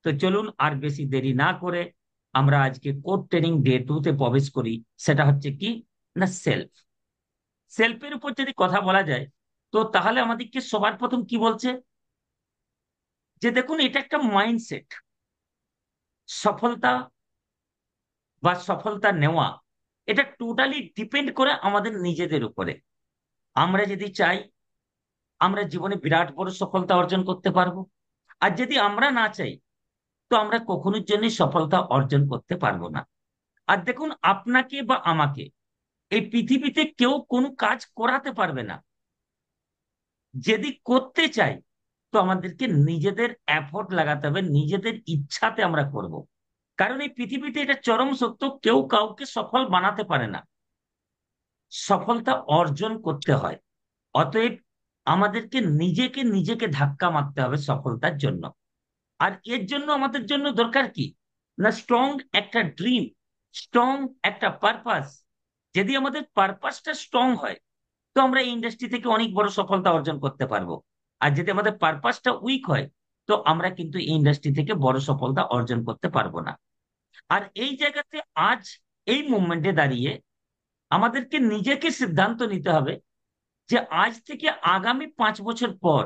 তো চলুন আর বেশি দেরি না করে আমরা আজকে কোড ট্রেনিং ডে 2 তে প্রবেশ করি। সেটা হচ্ছে কি না, সেলফ। সেলফের উপর যদি কথা বলা যায়, তো তাহলে আমাদেরকে সবার প্রথম কি বলছে, যে দেখুন এটা একটা মাইন্ডসেট। সফলতা বা সফলতা নেওয়া, এটা টোটালি ডিপেন্ড করে আমাদের নিজেদের উপরে। আমরা যদি চাই, আমরা জীবনে বিরাট বড় সফলতা অর্জন করতে পারবো। আর যদি আমরা না চাই, তো আমরা কখনোর জন্য সফলতা অর্জন করতে পারবো না। আর দেখুন, আপনাকে বা আমাকে এই পৃথিবীতে কেউ কোনো কাজ করাতে পারবে না। যদি করতে চাই, তো আমাদেরকে নিজেদের এফোর্ট লাগাতে হবে, নিজেদের ইচ্ছাতে আমরা করব। কারণ এই পৃথিবীতে এটা চরম সত্য, কেউ কাউকে সফল বানাতে পারে না, সফলতা অর্জন করতে হয়। অতএব আমাদেরকে নিজেকে নিজেকে ধাক্কা মারতে হবে সফলতার জন্য। আর এর জন্য আমাদের জন্য দরকার কি না, স্ট্রং একটা ড্রিম, স্ট্রং একটা পারপাস। যদি আমাদের পারপাসটা স্ট্রং হয়, তো আমরা এই ইন্ডাস্ট্রি থেকে অনেক বড় সফলতা অর্জন করতে পারবো। আর যদি আমাদের পারপাসটা উইক হয়, তো আমরা কিন্তু এই ইন্ডাস্ট্রি থেকে বড় সফলতা অর্জন করতে পারবো না। আর এই জায়গাতে আজ এই মুভমেন্টে দাঁড়িয়ে আমাদেরকে নিজেকে সিদ্ধান্ত নিতে হবে যে আজ থেকে আগামী 5 বছর পর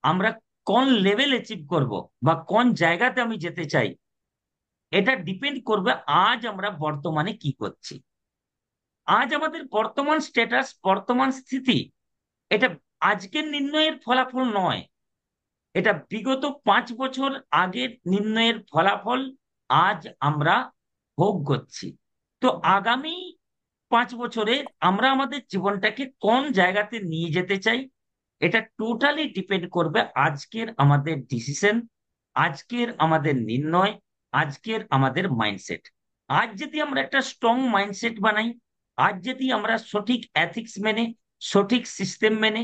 আমরা কোন লেভেল অ্যাচিভ করব, বা কোন জায়গাতে আমি যেতে চাই। এটা ডিপেন্ড করবে আজ আমরা বর্তমানে কি করছি। আজ আমাদের বর্তমান স্ট্যাটাস, বর্তমান স্থিতি, এটা আজকের নির্ণয়ের ফলাফল নয়, এটা বিগত 5 বছর আগের নির্ণয়ের ফলাফল। আজ আমরা ভোগ করছি। তো আগামী 5 বছরে আমরা আমাদের জীবনটাকে কোন জায়গাতে নিয়ে যেতে চাই, এটা টোটালি ডিপেন্ড করবে আজকের আমাদের ডিসিশন, আজকের আমাদের নির্ণয়, আজকের আমাদের মাইন্ডসেট। আজ যদি আমরা একটা স্ট্রং মাইন্ডসেট বানাই, আজ যদি আমরা সঠিক এথিক্স মেনে, সঠিক সিস্টেম মেনে,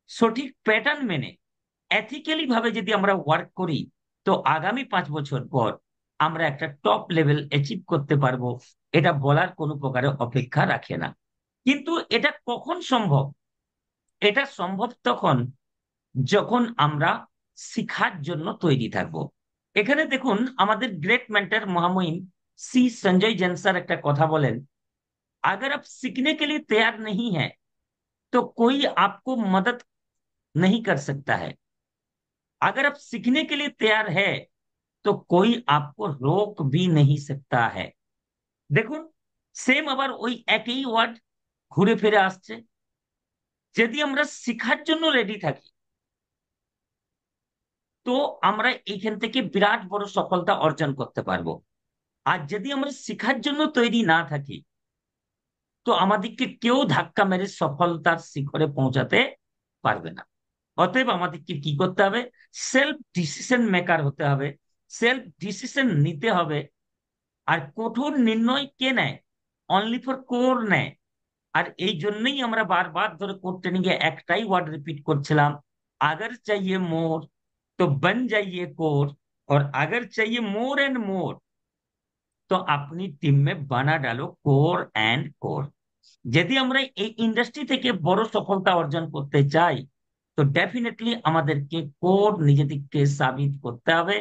সঠিক প্যাটার্ন মেনে, এথিক্যালি ভাবে যদি আমরা ওয়ার্ক করি, তো আগামী 5 বছর পর আমরা একটা টপ লেভেল অ্যাচিভ করতে পারবো। এটা বলার কোনো প্রকারের অপেক্ষা রাখে না। কিন্তু এটা কখন সম্ভব? এটা সম্ভব তখন যখন আমরা শিখার জন্য তৈরি থাকব। এখানে দেখুন, আমাদের গ্রেট মেন্টর মহামহিম सी संजय जैन सर একটা কথা বলেন, अगर आप सीखने के लिए तैयार नहीं है, तो कोई आपको मदद नहीं कर सकता है। अगर आप सीखने के लिए तैयार है, तो कोई आपको रोक भी नहीं सकता है। দেখুন, সেম আবার ওই একই ওয়ার্ড ঘুরে ফিরে আসছে। যদি আমরা শিখার জন্য রেডি থাকি, তো আমরা এইখান থেকে বিরাট বড় সফলতা অর্জন করতে পারবো। আর যদি আমরা শিখার জন্য তৈরি না থাকি, তো আমাদেরকে কেউ ধাক্কা মেরে সফলতার শিখরে পৌঁছাতে পারবে না। অতএব আমাদেরকে কি করতে হবে? সেলফ ডিসিশন মেকার হতে হবে, সেলফ ডিসিশন নিতে হবে। আর কঠোর নির্ণয় কে নেয়? অনলি ফর কোর নেয়। আর এই জন্যই আমরা বারবার ধরে কোর ট্রেনিং এ একটাই ওয়ার্ড রিপিট করছিলাম, अगर चाहिए मोर तो बन जाइए कोर, और अगर चाहिए मोर एंड मोर तो अपनी टीम में बना डालो कोर एंड कोर। যদি আমরা এই ইন্ডাস্ট্রি থেকে বড় সফলতা অর্জন করতে চাই, তো ডেফিনেটলি আমাদেরকে কোর নিজেদেরকে সাবিত করতে হবে।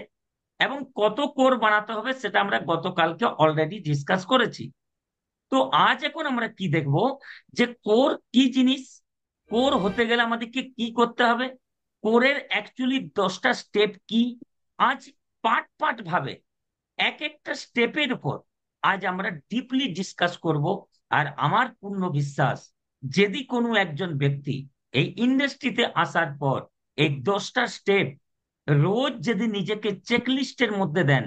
এবং কত কোর বানাতে হবে সেটা আমরা গতকালকে অলরেডি ডিসকাস করেছি। তো আজ এখন আমরা কি দেখব, যে কোর কি জিনিস, কোর হতে গেলে আমাদেরকে কি করতে হবে, কোরের অ্যাকচুয়ালি 10টা স্টেপ কি। আজ পার্ট পার্ট ভাবে এক একটা স্টেপের উপর আজ আমরা ডিপলি ডিসকাস করব। আর আমার পূর্ণ বিশ্বাস, যদি কোনো একজন ব্যক্তি এই ইন্ডাস্ট্রিতে আসার পর এই 10টা স্টেপ রোজ যদি নিজেকে চেকলিস্টের মধ্যে দেন,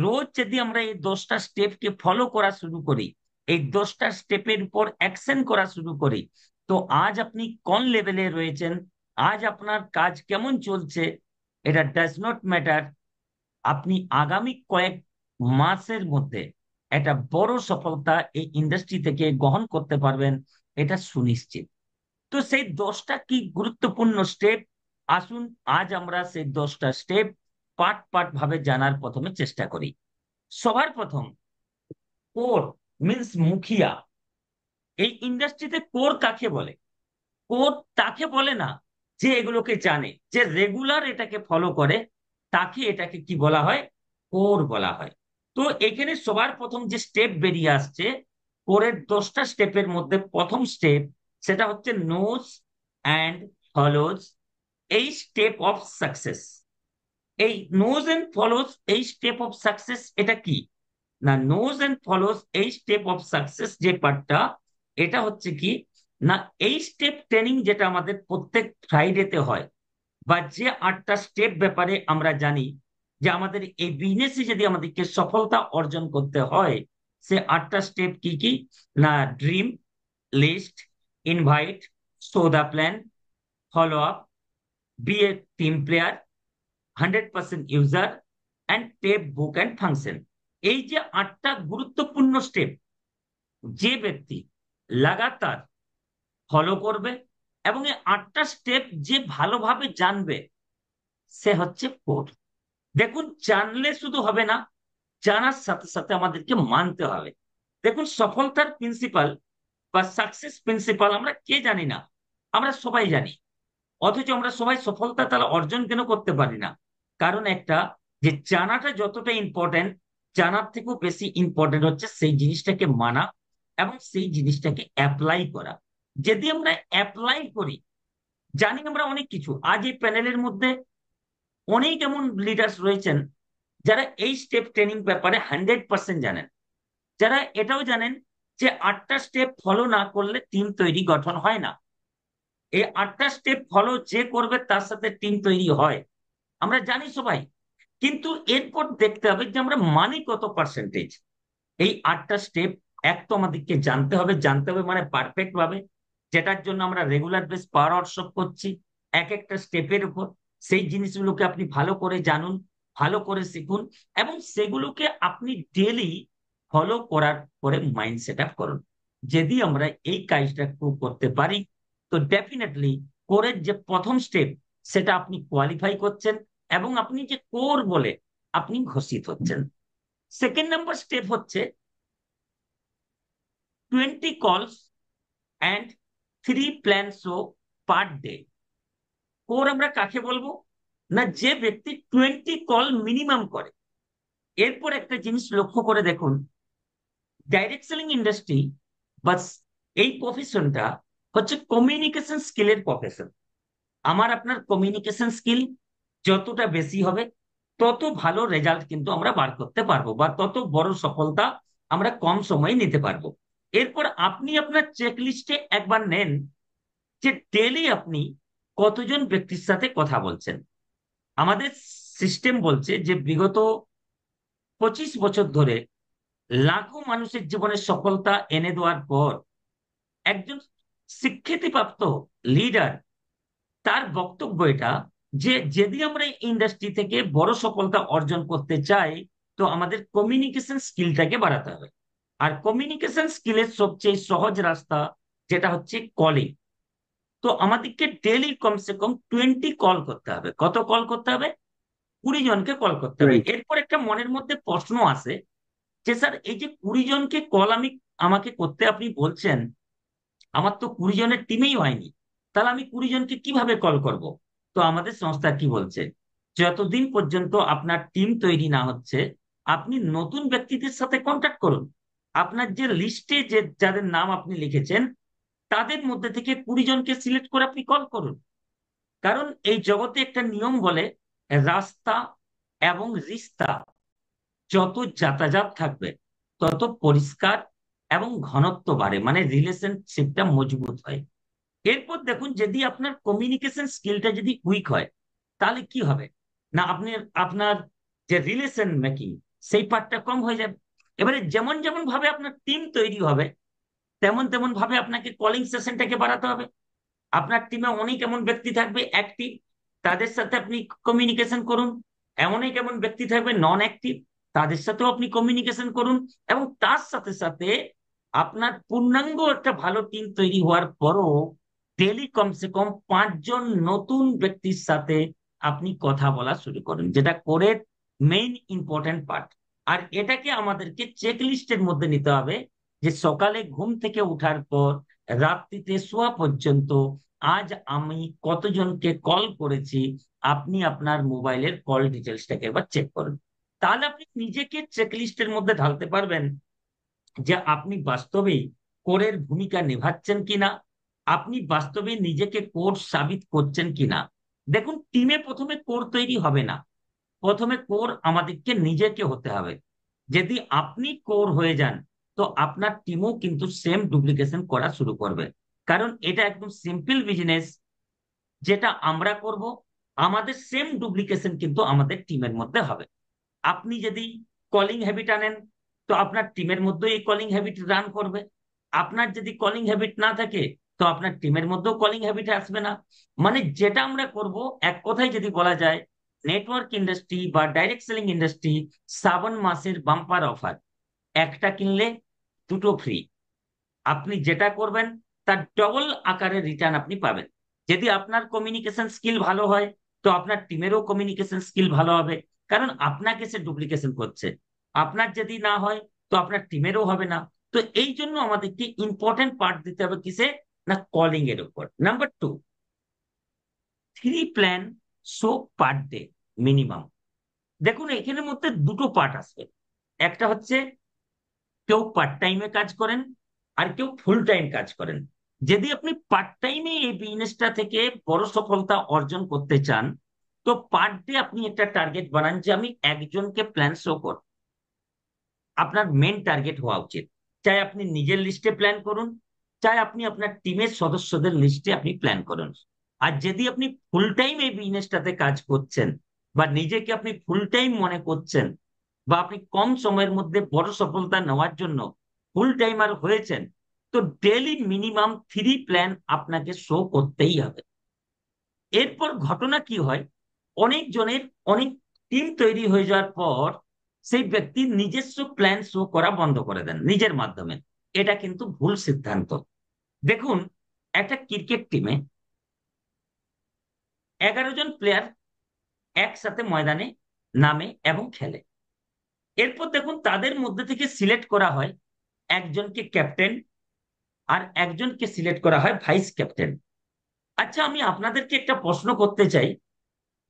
রোজ যদি আমরা এই 10টা স্টেপকে ফলো করা শুরু করি, এই 10টা স্টেপের উপর অ্যাকশন করা শুরু করি, তো আজ আপনি কোন লেভেলে রয়েছেন, আজ আপনার কাজ কেমন চলছে, এটা ডাজ নট ম্যাটার। আপনি আগামী কয়েক মাসের মধ্যে একটা বড় সফলতা এই ইন্ডাস্ট্রি থেকে গ্রহণ করতে পারবেন, এটা সুনিশ্চিত। তো সেই 10টা কি গুরুত্বপূর্ণ স্টেপ, আসুন আজ আমরা সেই 10টা স্টেপ পার্ট পার্ট ভাবে জানার প্রথমে চেষ্টা করি। সবার প্রথম, কোর মিন্স মুখিয়া। এই ইন্ডাস্ট্রিতে কোর কাকে বলে? কোর তাকে বলে না যে এগুলোকে জানে, যে রেগুলার এটাকে ফলো করে, এটাকে কি বলা হয়? কোর বলা হয়। তো এখানে সবার প্রথম যে স্টেপ বেরিয়ে আসছে, কোরের 10টা স্টেপের মধ্যে প্রথম স্টেপ, সেটা হচ্ছে নোজ অ্যান্ড ফলোজ এই স্টেপ অফ সাকসেস। এই নোজ এন্ড ফলোজ এই স্টেপ অফ সাকসেস এটা কি না, নোজ এন্ড ফলোজ এই স্টেপ অফ সাকসেস যে পার্টটা, এটা হচ্ছে কি না, এই স্টেপ ট্রেনিং যেটা আমাদের প্রত্যেক ফ্রাইডেতে হয়, বা যে 8টা স্টেপ ব্যাপারে আমরা জানি যে আমাদের এই বিজনেসে যদি আমাদেরকে সফলতা অর্জন করতে হয়, সে 8টা স্টেপ কি কি না, dream, list, invite, show the plan, follow up, be a team player, 100% user, and tape book and function. এই যে 8টা গুরুত্বপূর্ণ স্টেপ, যে ব্যক্তি লাগাতার ফলো করবে এবং এই 8টা স্টেপ যে ভালোভাবে জানবে, সে হচ্ছে কোর। দেখুন, জানলে শুধু হবে না, জানার সাথে সাথে আমাদেরকে মানতে হবে। দেখুন, সফলতার প্রিন্সিপাল বা সাকসেস প্রিন্সিপাল আমরা কে জানি না? আমরা সবাই জানি। অথচ আমরা সবাই সফলতা তাহলে অর্জন কেন করতে পারি না? কারণ একটা, যে জানাটা যতটা ইম্পর্টেন্ট, জানার থেকেও বেশি ইম্পর্টেন্ট হচ্ছে সেই জিনিসটাকে মানা এবং সেই জিনিসটাকে অ্যাপ্লাই করা। যদি আমরা অ্যাপ্লাই করি, জানি আমরা অনেক কিছু। আজ এই প্যানেলের মধ্যে অনেক এমন লিডার্স রয়েছেন যারা এই স্টেপ ট্রেনিং ব্যাপারে 100% জানেন, যারা এটাও জানেন যে 8টা স্টেপ ফলো না করলে টিম তৈরি গঠন হয় না। এই 8টা স্টেপ ফলো যে করবে তার সাথে টিম তৈরি হয়, আমরা জানি সবাই। কিন্তু এরপর দেখতে হবে যে আমরা মানি কত পার্সেন্টেজ। এই 8টা স্টেপ এক তো আমাদেরকে জানতে হবে মানে পারফেক্ট ভাবে, যেটার জন্য আমরা রেগুলার বেস পাওয়ার ওয়ার্কশপ করছি এক একটা স্টেপের উপর। সেই জিনিসগুলোকে আপনি ভালো করে জানুন, ভালো করে শিখুন, এবং সেগুলোকে আপনি ডেলি ফলো করার পরে মাইন্ড সেট আপ করুন। যদি আমরা এই কাজটা করতে পারি, তো ডেফিনেটলি কোরের যে প্রথম স্টেপ, সেটা আপনি কোয়ালিফাই করছেন এবং আপনি যে কোর বলে আপনি ঘোষিত হচ্ছেন। সেকেন্ড নাম্বার স্টেপ হচ্ছে 20 কলস and 3 plan show per day. Core আমরা কাকে বলবো না, যে ব্যক্তি 20 কল মিনিমাম করে। এরপর একটা জিনিস লক্ষ্য করে দেখুন, ডাইরেক্ট সেলিং ইন্ডাস্ট্রি বা এই প্রফেশনটা হচ্ছে কমিউনিকেশন স্কিলের প্রফেশন। আমার আপনার কমিউনিকেশন স্কিল যতটা বেশি হবে, তত ভালো রেজাল্ট কিন্তু আমরা বার করতে পারবো, বা তত বড় সফলতা আমরা কম সময়ে নিতে পারবো। এরপর আপনি আপনার চেক লিস্টে একবার নেন যে ডেলি আপনি কতজন ব্যক্তির সাথে কথা বলছেন। আমাদের সিস্টেম বলছে যে বিগত 25 বছর ধরে লাখো মানুষের জীবনে সফলতা এনে দেওয়ার পর একজন স্বীকৃতিপ্রাপ্ত লিডার, তার বক্তব্য এটা যে যদি আমরা এই ইন্ডাস্ট্রি থেকে বড় সফলতা অর্জন করতে চাই, তো আমাদের কমিউনিকেশন স্কিলটাকে বাড়াতে হবে। আর কমিউনিকেশন স্কিলের সবচেয়ে সহজ রাস্তা যেটা হচ্ছে কলিং। তো আমাদেরকে ডেলি কমসে কম 20 কল করতে হবে। কত কল করতে হবে? 20 জনকে কল করতে হবে। রাইট। এরপর একটা মনের মধ্যে প্রশ্ন আসে যে স্যার, এই যে 20 জনকে কল আমাকে করতে আপনি বলছেন, আমার তো 20 জনের টিমেই হয়নি, তাহলে আমি 20 জনকে কিভাবে কল করব? তো আমাদের সংস্থা কি বলছে, যতদিন পর্যন্ত আপনার টিম তৈরি না হচ্ছে, আপনি নতুন ব্যক্তিদের সাথে কন্ট্যাক্ট করুন। আপনার যে লিস্টে যে যাদের নাম আপনি লিখেছেন, তাদের মধ্যে থেকে 20 জনকে সিলেক্ট করে আপনি কল করুন। কারণ এই জগতে একটা নিয়ম বলে, রাস্তা এবং রিস্তা যত যাতায়াত থাকবে, তত পরিষ্কার এবং ঘনত্ব বাড়ে, মানে রিলেশনশিপটা মজবুত হয়। এরপর দেখুন, যদি আপনার কমিউনিকেশন স্কিলটা যদি উইক হয়, তাহলে কি হবে না, আপনি আপনার যে রিলেশন মেকিং, সেই পার্টটা কম হয়ে যাবে। এবারে যেমন যেমন ভাবে আপনার টিম তৈরি হবে, তেমন তেমন ভাবে আপনাকে কলিং সেশনটাকে বাড়াতে হবে। আপনার টিমে অনেক এমন ব্যক্তি থাকবে অ্যাক্টিভ, তাদের সাথে আপনি কমিউনিকেশন করুন। অনেক এমন ব্যক্তি থাকবে নন অ্যাক্টিভ, তাদের সাথেও আপনি কমিউনিকেশন করুন। এবং তার সাথে সাথে আপনার পূর্ণাঙ্গ একটা ভালো টিম তৈরি হওয়ার পরও ডেলি কমসে কম 5 জন নতুন ব্যক্তির সাথে আপনি কথা বলা শুরু করুন, যেটা করে মেইন ইম্পর্টেন্ট পার্ট। আর এটাকে আমাদেরকে চেক লিস্টের মধ্যে নিতে হবে, যে সকালে ঘুম থেকে ওঠার পর রাত্রিতে শোয়া পর্যন্ত আজ আমি কতজনকে কল করেছি, আপনি আপনার মোবাইলের কল ডিটেলসটাকে একবার চেক করুন। তাহলে আপনি নিজেকে চেকলিস্টের মধ্যে ঢালতে পারবেন যে আপনি বাস্তবে কোরের ভূমিকা নেভাচ্ছেন কিনা, আপনি বাস্তবে নিজেকে কোর সাবিত করছেন কিনা। দেখুন, টিমে প্রথমে কোর তৈরি হবে না, প্রথমে কোর আমাদেরকে নিজেকে হতে হবে। যদি আপনি কোর হয়ে যান, তো আপনার টিমও কিন্তু সেম ডুপ্লিকেশন করা শুরু করবে। কারণ এটা একদম সিম্পল বিজনেস, যেটা আমরা করব, আমাদের সেম ডুপ্লিকেশন কিন্তু আমাদের টিমের মধ্যে হবে। আপনি যদি কলিং হ্যাবিট আনেন, তো আপনার টিমের মধ্যে এই কলিং হ্যাবিট রান করবে। আপনার যদি কলিং হ্যাবিট না থাকে, তো আপনার টিমের মধ্যেও কলিং হ্যাবিট আসবে না। মানে যেটা আমরা করব, এক কথায় যদি বলা যায়, নেটওয়ার্ক ইন্ডাস্ট্রি বা ডাইরেক্ট সেলিং ইন্ডাস্ট্রি 7 মাসের বাম্পার অফার, একটা কিনলে দুটো ফ্রি। আপনি যেটা করবেন তার ডবল আকারে রিটার্ন আপনি পাবেন। যদি আপনার কমিউনিকেশন স্কিল ভালো হয়, তো আপনার টিমেরও কমিউনিকেশন স্কিল ভালো হবে, কারণ আপনাকে সে ডুপ্লিকেশন করছে। আপনার যদি না হয়, তো আপনার টিমেরও হবে না। তো এই জন্য আমাদেরকে ইম্পর্টেন্ট পার্ট দিতে হবে কিসে, না কলিং এর উপর। Number 2, 3 plan show per day minimum. দেখুন, এখানের মধ্যে দুটো পার্ট আসবে। একটা হচ্ছে কেউ পার্ট টাইমে কাজ করেন, আর কেউ ফুল টাইম কাজ করেন। যদি আপনি পার্ট টাইমে এই বিজনেসটা থেকে বড় সফলতা অর্জন করতে চান, তো পার ডে আপনি একটা টার্গেট বানান যে আমি একজনকে প্ল্যান শো করব। আপনার মেন টার্গেট হওয়া উচিত। চাই আপনি নিজের লিস্টে প্ল্যান করুন, চাই আপনি আপনার টিমের সদস্যদের লিস্টে আপনি প্ল্যান করুন। আর যদি আপনি ফুল টাইম এই বিজনেসটাতে কাজ করছেন, বা নিজেকে আপনি ফুল টাইম মনে করছেন, বা আপনি কম সময়ের মধ্যে বড় সফলতা নেওয়ার জন্য ফুল টাইমার হয়েছেন, তো ডেলি মিনিমাম 3 প্ল্যান আপনাকে শো করতেই হবে। এরপর ঘটনা কি হয়, অনেক জনের অনেক টিম তৈরি হয়ে যাওয়ার পর সেই ব্যক্তি নিজস্ব প্ল্যান শো করা বন্ধ করে দেন নিজের মাধ্যমে। এটা কিন্তু ভুল সিদ্ধান্ত। দেখুন, একটা ক্রিকেট টিমে 11 জন প্লেয়ার একসাথে ময়দানে নামে এবং খেলে। এরপর দেখুন, তাদের মধ্যে থেকে সিলেক্ট করা হয় একজনকে ক্যাপ্টেন, আর একজনকে সিলেক্ট করা হয় ভাইস ক্যাপ্টেন। আচ্ছা, আমি আপনাদেরকে একটা প্রশ্ন করতে চাই।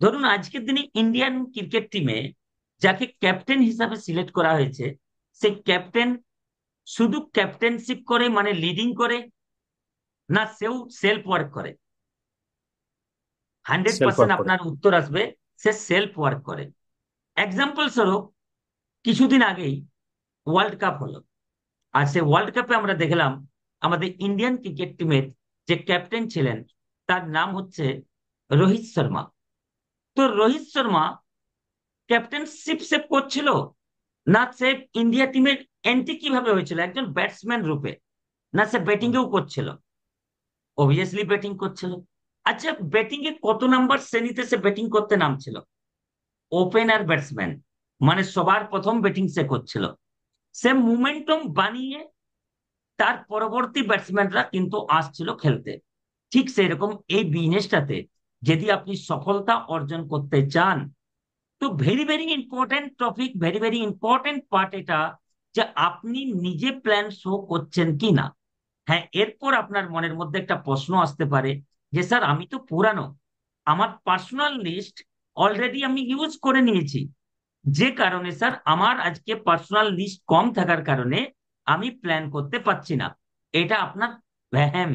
ধরুন, আজকের দিনে ইন্ডিয়ান ক্রিকেট টিমে যাকে ক্যাপ্টেন হিসাবে সিলেক্ট করা হয়েছে, সেই ক্যাপ্টেন শুধু ক্যাপ্টেনশিপ করে, মানে লিডিং করে, না সেও সেলফ ওয়ার্ক করে? হান্ড্রেড সেলফ পার্সেন্ট ওয়ার্ক করে। আপনার উত্তর আসবে, সে সেলফ ওয়ার্ক করে। এক্সাম্পল স্বরূপ, কিছুদিন আগেই ওয়ার্ল্ড কাপ হলো। আর সে ওয়ার্ল্ড কাপে আমরা দেখলাম আমাদের ইন্ডিয়ান ক্রিকেট টিমের যে ক্যাপ্টেন ছিলেন, তার নাম হচ্ছে রোহিত শর্মা। তো রোহিত শর্মা ক্যাপ্টেনশিপ সে করছিল, না সে ইন্ডিয়া টিমের এন্ট্রি কিভাবে হয়েছিল একজন ব্যাটসম্যান রূপে, না সে ব্যাটিং হুম। এও করছিল? অবভিয়াসলি ব্যাটিং করছিল। আচ্ছা, ব্যাটিং এ কত নাম্বার শ্রেণীতে সে ব্যাটিং করতে নামছিল? ওপেনার ব্যাটসম্যান, মানে সবার প্রথম ব্যাটিং সে করছিল। সে মুমেন্টাম বানিয়ে তার পরবর্তী ব্যাটসম্যানরা কিন্তু আসছিল খেলতে। ঠিক সেই রকম এই বিজনেসটাতে যদি আপনি সফলতা অর্জন করতে চান, তো very very important topic, very very important part এটা, যে আপনি নিজে প্ল্যান শো করছেন কি না। হ্যাঁ, এরপর আপনার মনের মধ্যে একটা প্রশ্ন আসতে পারে যে স্যার, আমি তো পুরানো, আমার পার্সোনাল লিস্ট অলরেডি আমি ইউজ করে নিয়েছি, যে কারণে স্যার আমার আজকে পার্সোনাল লিস্ট কম থাকার কারণে আমি প্ল্যান করতে পারছি না। এটা আপনার ভ্যাম।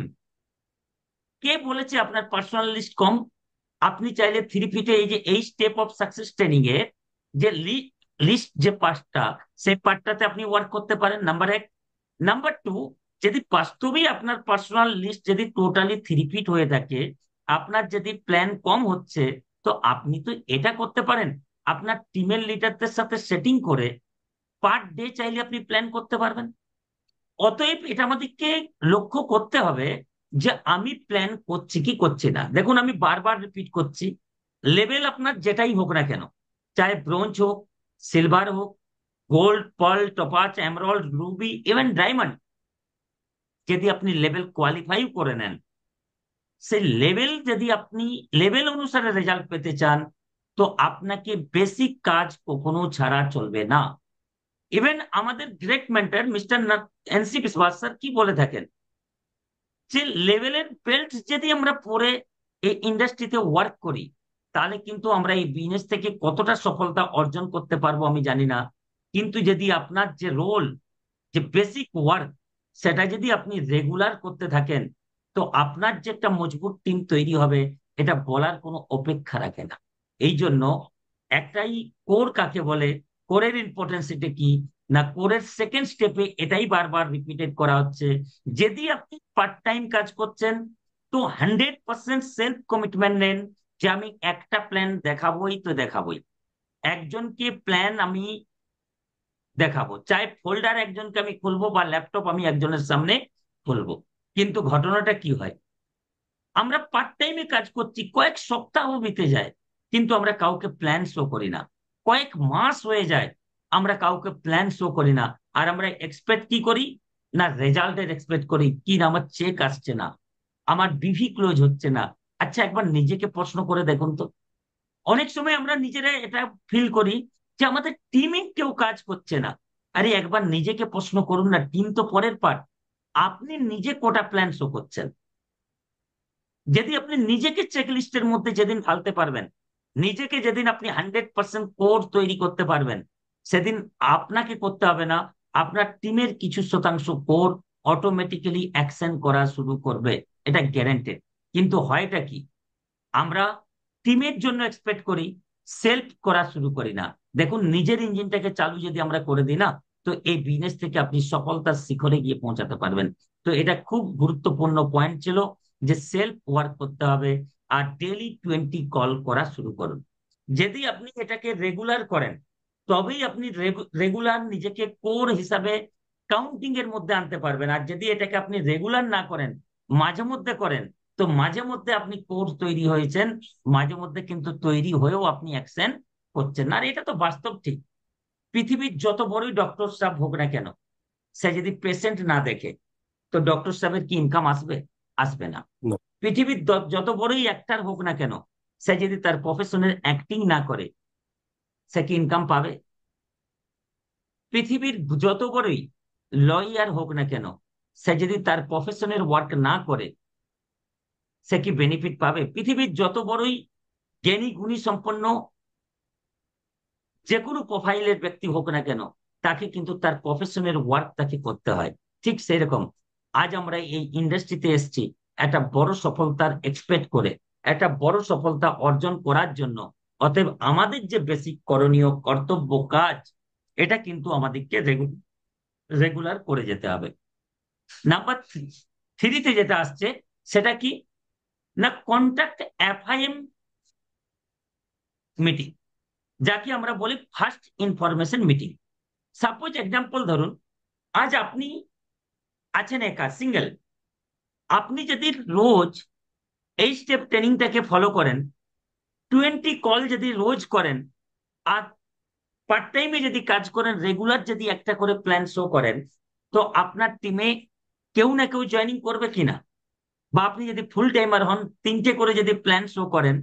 কে বলেছে আপনার পার্সোনাল লিস্ট কম? আপনি চাইলে 3 ফিটে এই যে এই স্টেপ অফ সাকসেস ট্রেনিং এর যে লিস্ট যে পার্টটা, সেই পার্টটাতে আপনি ওয়ার্ক করতে পারেন, নাম্বার 1। নাম্বার 2, যদি বাস্তবেই আপনার পার্সোনাল লিস্ট যদি টোটালি 3 ফিট হয়ে থাকে, আপনার যদি প্ল্যান কম হচ্ছে, তো আপনি তো এটা করতে পারেন, আপনার টিমের লিডারদের সাথে সেটিং করে পার ডে চাইলে আপনি প্ল্যান করতে পারবেন। অতএব এটা আমাদেরকে লক্ষ্য করতে হবে যে আমি প্ল্যান করছি কি করছি না। দেখুন, আমি বারবার রিপিট করছি, লেভেল আপনার যেটাই হোক না কেন, চাहे ব্রোঞ্জ হোক, সিলভার হোক, gold, pearl, topaz, emerald, ruby, even diamond, যদি আপনি লেভেল কোয়ালিফাই করে নেন, সেই লেভেল যদি আপনি লেভেল অনুসারে রেজাল্ট পেতে চান, তো আপনাকে বেসিক কাজ কখনো ছাড়া চলবে না। ইভেন আমাদের ডিরেক্ট মেন্টর মিস্টার এনসি বিশ্বাস স্যার কি বলে থাকেন, যে লেভেলের বেল্ট যদি আমরা পরে এই ইন্ডাস্ট্রিতে ওয়ার্ক করি, তাহলে কিন্তু আমরা এই বিজনেস থেকে কতটা সফলতা অর্জন করতে পারবো আমি জানি না। কিন্তু যদি আপনার যে রোল, যে বেসিক ওয়ার্ক, সেটা যদি আপনি রেগুলার করতে থাকেন, তো আপনার যে একটা মজবুত টিম তৈরি হবে, এটা বলার কোনো অপেক্ষা রাখে না। এই জন্য একটাই, কোর কাকে বলে, কোরের ইম্পর্টেন্স এটা কি, না কোরের সেকেন্ড স্টেপে এটাই বারবার রিপিটেড করা হচ্ছে। যদি আপনি পার্ট টাইম কাজ করছেন, তো 100% সেলফ কমিটমেন্ট নেন যে আমি একটা প্ল্যান দেখাবোই তো দেখাবোই। একজনকে প্ল্যান আমি দেখাবো, চাই ফোল্ডার একজনকে আমি খুলবো বা ল্যাপটপ আমি একজনের সামনে খুলবো। কিন্তু ঘটনাটা কি হয়, আমরা পার্ট টাইমে কাজ করছি, কয়েক সপ্তাহ বিতে যায়, কিন্তু আমরা কাউকে প্ল্যান শো করি না। কয়েক মাস হয়ে যায়, আমরা কাউকে প্ল্যান শো করি না। আর আমরা এক্সপেক্ট কি করি, না রেজাল্টের এক্সপেক্ট করি, কি না আমার চেক আসছে না, আমার ডিভি ক্লোজ হচ্ছে না। আচ্ছা, একবার নিজেকে প্রশ্ন করে দেখুন তো। অনেক সময় আমরা নিজেরা এটা ফিল করি যে আমাদের টিমে কেউ কাজ করছে না। আরে একবার নিজেকে প্রশ্ন করুন না, টিম তো পরের পার্ট। আপনি নিজে কোটা প্ল্যান শো করছেন? যদি আপনি নিজেকে চেকলিস্টের মধ্যে যেদিন ঢালতে পারবেন, নিজেকে যেদিন আপনি 100% কোর তৈরি করতে পারবেন, সেদিন আপনাকে করতে হবে না, আপনার টিমের কিছু শতাংশ কোর অটোমেটিক্যালি অ্যাকশন করা শুরু করবে। এটা গ্যারান্টেড। কিন্তু হয়টা কি, আমরা টিমের জন্য এক্সপেক্ট করি, সেলফ করা শুরু করি না। দেখুন, নিজের ইঞ্জিনটাকে চালু যদি আমরা করে দিই না, তো এই বিজনেস থেকে আপনি সফলতার শিখরে গিয়ে পৌঁছাতে পারবেন। তো এটা খুব গুরুত্বপূর্ণ পয়েন্ট ছিল, যে সেলফ ওয়ার্ক করতে হবে। আর ডেলি 20 কল করা শুরু করুন। যদি আপনি এটাকে রেগুলার করেন, তবেই আপনি রেগুলার নিজেকে কোর হিসাবে কাউন্টিং এর মধ্যে আনতে পারবেন। আর যদি এটাকে আপনি রেগুলার না করেন, মাঝে মধ্যে করেন, তো মাঝে মধ্যে আপনি কোর্স তৈরি হয়েছেন, মাঝে মধ্যে কিন্তু তৈরি হয়েও আপনি অ্যাকশন করছেন না। আর এটা তো বাস্তব ঠিক। পৃথিবীর যত বড়ই ডক্টর সাহেব হোক না কেন, সে যদি পেশেন্ট না দেখে, তো ডক্টর সাহেবের কি ইনকাম আসবে? আসবে না। না। পৃথিবীর যত বড়ই অ্যাক্টার হোক না কেন, সে যদি তার প্রফেশনের অ্যাক্টিং না করে, সে কি ইনকাম পাবে? পৃথিবীর যত বড়ই লয়ার হোক না কেন, সে যদি তার প্রফেশনের ওয়ার্ক না করে, সে কি বেনিফিট পাবে? পৃথিবীর যত বড়ই জ্ঞানী গুণী সম্পন্ন যে কোনো প্রোফাইলের ব্যক্তি হোক না কেন, তাকে কিন্তু তার প্রফেশনের ওয়ার্ক তাকে করতে হয়। ঠিক সেরকম, আজ আমরা এই ইন্ডাস্ট্রিতে এসেছি একটা বড় সফলতার এক্সপেক্ট করে, একটা বড় সফলতা অর্জন করার জন্য। অতএব আমাদের যে বেসিক করণীয় কর্তব্য কাজ, এটা কিন্তু আমাদেরকে রেগুলার করে যেতে হবে। নাম্বার থ্রিতে যেটা আসছে, সেটা কি, না কন্ট্যাক্ট এফআইএম মিটিং, যাকে আমরা বলি first information meeting. Suppose example ধরুন, আজ আপনি আছেন একা, সিঙ্গেল। আপনি যদি রোজ এই স্টেপ ট্রেনিংটাকে ফলো করেন, 20 কল যদি রোজ করেন, আর পার্ট টাইমে যদি কাজ করেন, রেগুলার যদি একটা করে প্ল্যান শো করেন, তো আপনার টিমে কেউ না কেউ জয়েনিং করবে কিনা। বা আপনি যদি ফুল টাইমার হন, 3টে করে যদি প্ল্যান শো করেন,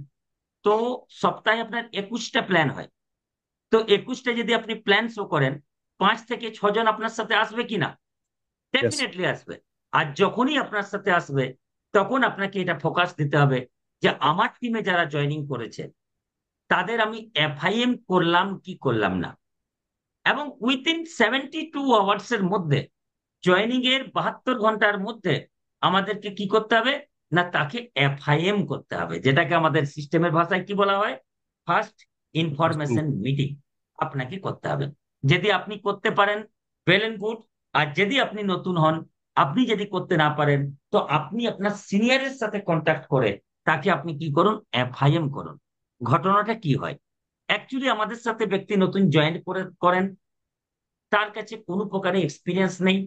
তো সপ্তাহে আপনার 21টা প্ল্যান হয়। তো 21টা যদি আপনি প্ল্যান শো করেন, 5 থেকে 6 জন আপনার সাথে আসবে কিনা? Yes. ডেফিনেটলি আসবে। আর যখনই আপনার সাথে আসবে, তখন আপনাকে এটা ফোকাস দিতে হবে যে আমার টিমে যারা জয়েনিং করেছে, তাদের আমি এফআইএম করলাম কি করলাম না। এবং উইথিন 72 আওয়ার্স এর মধ্যে, জয়েনিং এর 72 ঘন্টার মধ্যে আমাদেরকে কি করতে হবে, না তাকে এফআইএম করতে হবে, যেটাকে আমাদের সিস্টেমের ভাষায় কি বলা হয়, ফার্স্ট ইনফরমেশন মিটিং আপনাকে করতে হবে। যদি আপনি করতে পারেন, ওয়েল এন্ড গুড। আর যদি আপনি নতুন হন, আপনি যদি করতে না পারেন, তো আপনি আপনার সিনিয়রের সাথে কন্ট্যাক্ট করে তাকে আপনি কি করুন, এফআইএম করুন। ঘটনাটা কি হয়, অ্যাকচুয়ালি আমাদের সাথে ব্যক্তি নতুন জয়েন করেন, তার কাছে কোনো প্রকারের এক্সপিরিয়েন্স নেই,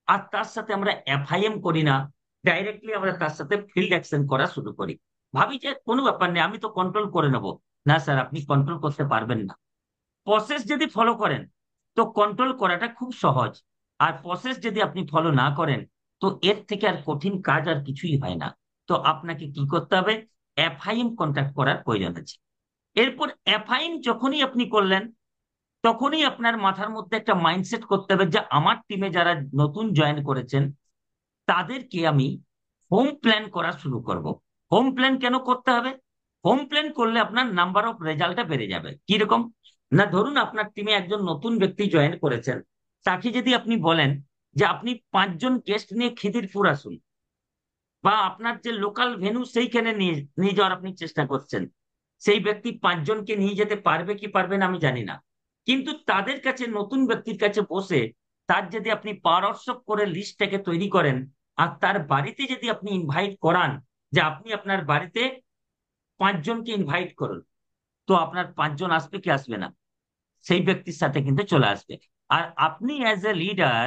আর তার সাথে আমরা এফআইএম করি না, ডাইরেক্টলি আমরা তার সাথে ফিল্ড অ্যাকশন করা শুরু করি। ভাবি যে কোনো ব্যাপার নেই, আমি তো কন্ট্রোল করে নেব। না স্যার, আপনি কন্ট্রোল করতে পারবেন না। প্রসেস যদি ফলো করেন, তো কন্ট্রোল করাটা খুব সহজ। আর প্রসেস যদি আপনি ফলো না করেন, তো এর থেকে আর কঠিন কাজ আর কিছুই হয় না। তো আপনাকে কি করতে হবে, এফআইএম কন্ট্যাক্ট করার প্রয়োজন আছে। এরপর এফআইএম যখনই আপনি করলেন, তখনই আপনার মাথার মধ্যে একটা মাইন্ডসেট করতে হবে যে আমার টিমে যারা নতুন জয়েন করেছেন, তাদেরকে আমি হোম প্ল্যান করা শুরু করব। হোম প্ল্যান কেন করতে হবে? হোম প্ল্যান করলে আপনার নাম্বার অফ রেজাল্টটা বেড়ে যাবে। কিরকম? না, ধরুন আপনার টিমে একজন নতুন ব্যক্তি জয়েন করেছেন, তাকে যদি আপনি বলেন যে আপনি 5জন গেস্ট নিয়ে খিদিরপুর আসুন, বা আপনার যে লোকাল ভেন্যু সেইখানে নিয়ে নিয়ে যাওয়ার আপনি চেষ্টা করছেন, সেই ব্যক্তি 5জনকে নিয়ে যেতে পারবে কি পারবে না আমি জানি না, কিন্তু তাদের কাছে, নতুন ব্যক্তির কাছে বসে তার যদি আপনি পারদর্শক করে লিস্টটাকে তৈরি করেন, আর তার বাড়িতে যদি আপনি ইনভাইট করান যে আপনি আপনার বাড়িতে 5জনকে ইনভাইট করুন, তো আপনার 5জন আসবে কি আসবে না? সেই ব্যক্তির সাথে কিন্তু চলে আসবে। আর আপনি অ্যাজ এ লিডার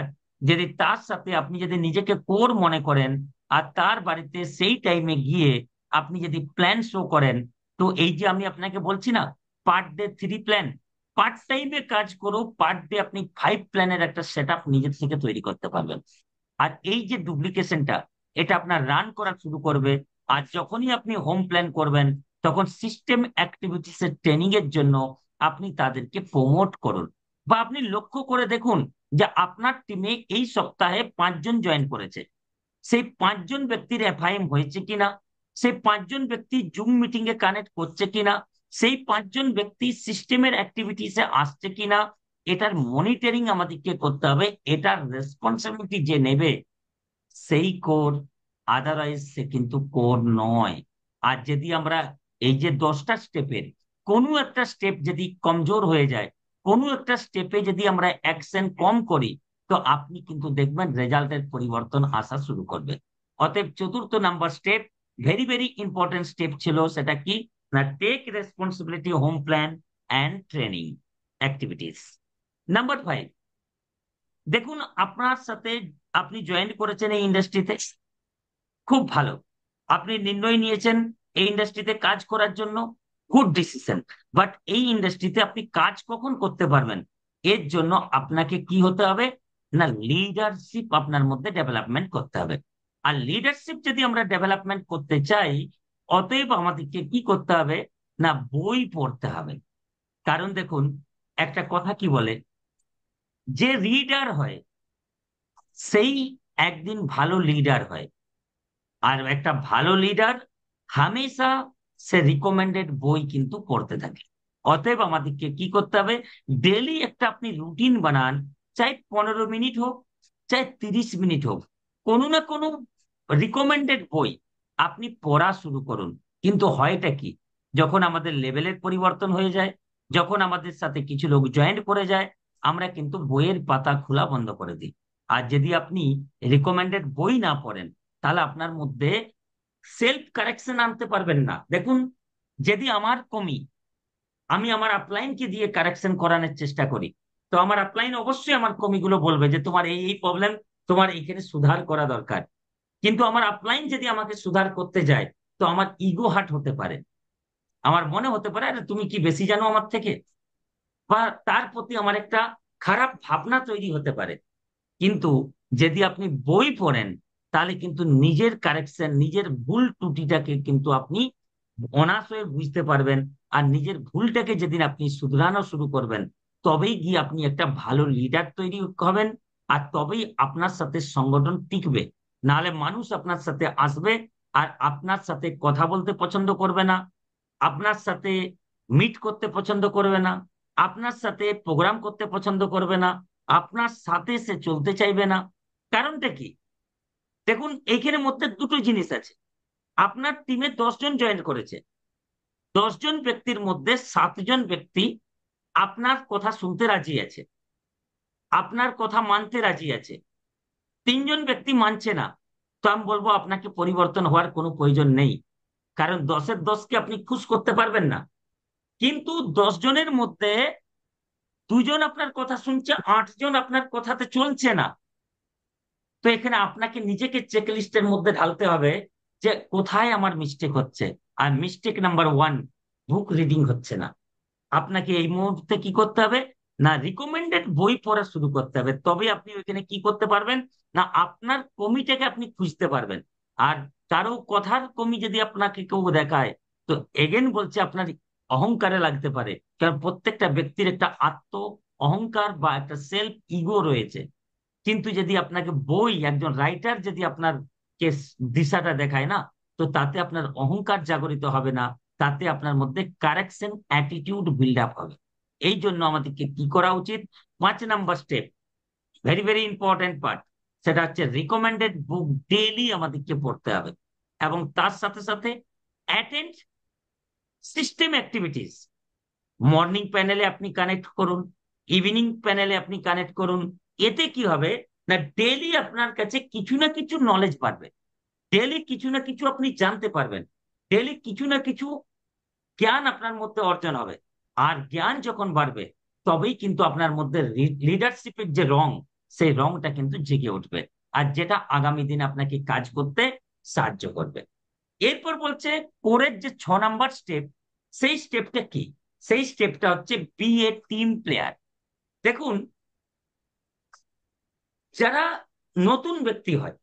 যদি তার সাথে আপনি যদি নিজেকে কোর মনে করেন, আর তার বাড়িতে সেই টাইমে গিয়ে আপনি যদি প্ল্যান শো করেন, তো এই যে আমি আপনাকে বলছি না, পার ডে 3 প্ল্যান, পার্ট টাইমে কাজ করো, পার ডে আপনি 5 প্ল্যানের একটা সেট আপ নিজের থেকে তৈরি করতে পারবেন। আর এই যে ডুপ্লিকেশনটা, এটা আপনার রান করা শুরু করবে। আর যখনই আপনি হোম প্ল্যান করবেন, তখন সিস্টেম অ্যাক্টিভিটিস এর ট্রেনিং এর জন্য আপনি তাদেরকে প্রমোট করুন। বা আপনি লক্ষ্য করে দেখুন যে আপনার টিমে এই সপ্তাহে 5জন জয়েন করেছে, সেই 5জন ব্যক্তির এফআইএম হয়েছে কিনা, সেই 5জন ব্যক্তি জুম মিটিং এ কানেক্ট করছে কিনা, সেই 5জন ব্যক্তি সিস্টেমের অ্যাক্টিভিটিসে আসছে কিনা, এটার মনিটরিং আমাদেরকে করতে হবে। এটার রেসপন্সিবিলিটি যে নেবে সেই কোর, আদারওয়াইজ সে কিন্তু কোর নয়। আর যদি আমরা এই যে 10টা স্টেপের কোনো একটা স্টেপ যদি কমজোর হয়ে যায়, কোনো একটা স্টেপে যদি আমরা অ্যাকশন কম করি, তো আপনি কিন্তু দেখবেন রেজাল্টের পরিবর্তন আসা শুরু করবে। অতএব 4র্থ number step, very very important step ছিল, সেটা কি? না, take responsibility home plan and training activities. Number 5, দেখুন আপনার সাথে, আপনি জয়েন করেছেন এই ইন্ডাস্ট্রিতে, খুব ভালো, আপনি নির্ণয় নিয়েছেন এই ইন্ডাস্ট্রিতে কাজ করার জন্য, গুড ডিসিশন। বাট এই ইন্ডাস্ট্রিতে আপনি কাজ কখন করতে পারবেন? এর জন্য আপনাকে কি হতে হবে? না, লিডারশিপ আপনার মধ্যে ডেভেলপমেন্ট করতে হবে। আর লিডারশিপ যদি আমরা ডেভেলপমেন্ট করতে চাই, অতএব আমাদেরকে কি করতে হবে? না, বই পড়তে হবে। কারণ দেখুন, একটা কথা কি বলে, যে রিডার হয় সেই একদিন ভালো লিডার হয়। আর একটা ভালো লিডার হামেশা সে রিকমেন্ডেড বই কিন্তু পড়তে থাকে। অতএব আমাদেরকে কি করতে হবে? ডেলি একটা আপনি রুটিন বানান, চাই 15 মিনিট হোক, চাই 30 মিনিট হোক, কোনো না কোনো রিকমেন্ডেড বই আপনি পড়া শুরু করুন। কিন্তু হয়টা কি, যখন আমাদের লেভেলের পরিবর্তন হয়ে যায়, যখন আমাদের সাথে কিছু লোক জয়েন করে যায়, আমরা কিন্তু বইয়ের পাতা খোলা বন্ধ করে দিই। আর যদি আপনি রিকমেন্ডেড বই না পড়েন, তাহলে আপনার মধ্যে সেলফ কারেকশন আনতে পারবেন না। দেখুন, যদি আমার কমি আমি আমার আপলাইনকে দিয়ে কারেকশন করানোর চেষ্টা করি, তো আমার আপলাইন অবশ্যই আমার কমিগুলো বলবে যে তোমার এই এই প্রবলেম, তোমার এইখানে সুধার করা দরকার। কিন্তু আমার আপলাইন যদি আমাকে সুধার করতে যায়, তো আমার ইগো হার্ট হতে পারে, আমার মনে হতে পারে আরে তুমি কি বেশি জানো আমার থেকে, বা তার প্রতি আমার একটা খারাপ ভাবনা তৈরি হতে পারে। কিন্তু যদি আপনি বই পড়েন, তাহলে কিন্তু নিজের কারেকশন, নিজের ভুল ত্রুটিটাকে কিন্তু আপনি অনায়াসে বুঝতে পারবেন। আর নিজের ভুলটাকে যেদিন আপনি শুধরানো শুরু করবেন, তবেই গিয়ে আপনি একটা ভালো লিডার তৈরি হবেন। আর তবেই আপনার সাথে সংগঠন টিকবে। নাহলে মানুষ আপনার সাথে আসবে আর আপনার সাথে কথা বলতে পছন্দ করবে না, আপনার সাথে মিট করতে পছন্দ করবে না, আপনার সাথে প্রোগ্রাম করতে পছন্দ করবে না, আপনার সাথে সে চলতে চাইবে না। কারণটা কি? দেখুন, এইখানে মধ্যে দুটো জিনিস আছে। আপনার টিমে 10জন জয়েন করেছে, 10জন ব্যক্তির মধ্যে 7জন ব্যক্তি আপনার কথা শুনতে রাজি আছে, আপনার কথা মানতে রাজি আছে, 3জন ব্যক্তি মানছে না। তো আমি বলবো আপনাকে পরিবর্তন হওয়ার কোনো প্রয়োজন নেই। কারণ 10-এর 10কে আপনি খুশ করতে পারবেন না। কিন্তু 10জনের মধ্যে 2জন আপনার কথা শুনছে, 8জন আপনার কথাতে চলছে না। তো এখানে আপনাকে নিজেকে চেকলিস্টের মধ্যে ঢালতে হবে যে কোথায় আমার মিস্টেক হচ্ছে। আর মিস্টেক নাম্বার 1, বুক রিডিং হচ্ছে না। আপনাকে এই মুহূর্তে কি করতে হবে? না, রিকমেন্ডেড বই পড়া শুরু করতে হবে। তবে আপনি ওইখানে কি করতে পারবেন? না, আপনার কমিটাকে আপনি খুঁজতে পারবেন। আর কারো কথার কমি যদি আপনাকে কেউ দেখায়, তো এগেন বলছে আপনার অহংকারে লাগতে পারে। কারণ প্রত্যেকটা ব্যক্তির একটা আত্ম অহংকার বা একটা সেলফ ইগো রয়েছে। কিন্তু যদি আপনাকে বই, একজন রাইটার যদি আপনার কে দিশাটা দেখায় না, তো তাতে আপনার অহংকার জাগরিত হবে না, তাতে আপনার মধ্যে কারেকশন অ্যাটিটিউড বিল্ড আপ হবে। এই জন্য আমাদেরকে কি করা উচিত? 5 number step, very very important part, সেটা হচ্ছে রিকমেন্ডেড বুক ডেইলি আমাদেরকে পড়তে হবে, এবং তার সাথে সাথে অ্যাটেন্ড সিস্টেম অ্যাক্টিভিটিস। মর্নিং প্যানেলে আপনি কানেক্ট করুন, ইভিনিং প্যানেলে আপনি কানেক্ট করুন। এতে কি হবে না, ডেইলি আপনার কাছে কিছু না কিছু নলেজ বাড়বে, ডেইলি কিছু না কিছু আপনি জানতে পারবেন, ডেইলি কিছু না কিছু জ্ঞান আপনার মধ্যে অর্জন হবে। আর জ্ঞান যখন বাড়বে, তবেই কিন্তু আপনার মধ্যে লিডারশিপের যে রং, সেই রংটা কিন্তু জেগে উঠবে, আর যেটা আগামী দিন আপনাকে কাজ করতে সাহায্য করবে। এরপর বলছে কোরের যে 6 নাম্বার স্টেপ, সেই স্টেপটা কি? সেই স্টেপটা হচ্ছে বি এ টিম প্লেয়ার। দেখুন, যারা নতুন ব্যক্তি হয়,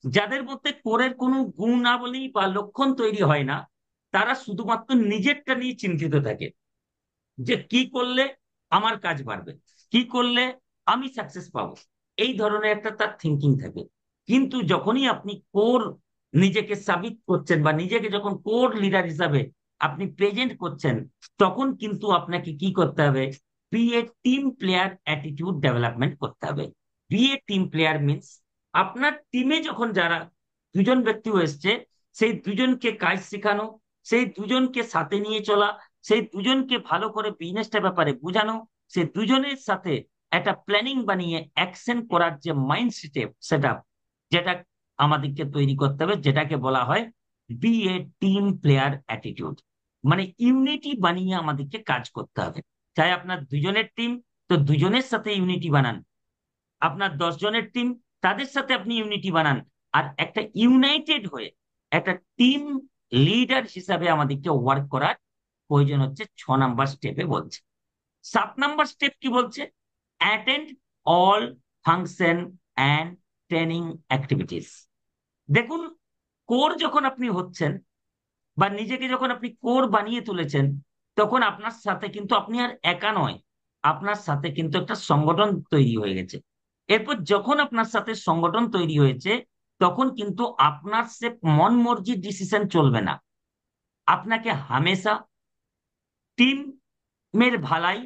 যাদের মধ্যে কোরের কোনো গুণাবলী বা লক্ষণ তৈরি হয় না, তারা শুধুমাত্র নিজেরটা নিয়ে চিন্তিত থাকে, যে কি করলে আমার কাজ বাড়বে, কি করলে আমি সাকসেস পাবো, এই ধরনের একটা তার থিঙ্কিং থাকে। কিন্তু যখনই আপনি কোর নিজেকে সাবিত করছেন, বা নিজেকে যখন কোর লিডার হিসাবে আপনি প্রেজেন্ট করছেন, তখন কিন্তু আপনাকে কি করতে হবে? B a team player attitude development করতে হবে। B a team player means, আপনার টিমে যখন যারা দুজন ব্যক্তি এসছে, সেই দুজনকে কাজ শেখানো, সেই দুজনকে সাথে নিয়ে চলা, সেই দুজনকে ভালো করে বিজনেসটা ব্যাপারে বোঝানো, সেই দুজনের সাথে একটা প্ল্যানিং বানিয়ে অ্যাকশন করার যে মাইন্ড সেট আপ, যেটা আমাদেরকে তৈরি করতে হবে, যেটাকে বলা হয় B a team player attitude. মানে ইউনিটি বানিয়ে আমাদেরকে কাজ করতে হবে। চাই আপনার দুজনের টিম, তো দুজনের সাথে ইউনিটি বানান। আপনার 10 জনের টিম, তাদের সাথে আপনি ইউনিটি বানান। আর একটা ইউনাইটেড হয়ে একটা টিম লিডার হিসাবে আমাদেরকে ওয়ার্ক করার প্রয়োজন হচ্ছে 6 নাম্বার স্টেপে বলছে। 7 নাম্বার স্টেপ কি বলছে? Attend all function and training activities. দেখুন, কোর যখন আপনি হচ্ছেন, বা নিজেকে যখন আপনি কোর বানিয়ে তুলেছেন, তখন আপনার সাথে কিন্তু আপনি আর একা নয়, আপনার সাথে কিন্তু একটা সংগঠন তৈরি হয়ে গেছে। এরপর যখন আপনার সাথে সংগঠন তৈরি হয়েছে, তখন কিন্তু আপনার সে মন মর্জি ডিসিশন চলবে না। আপনাকে হামেশা টিমের ভালাই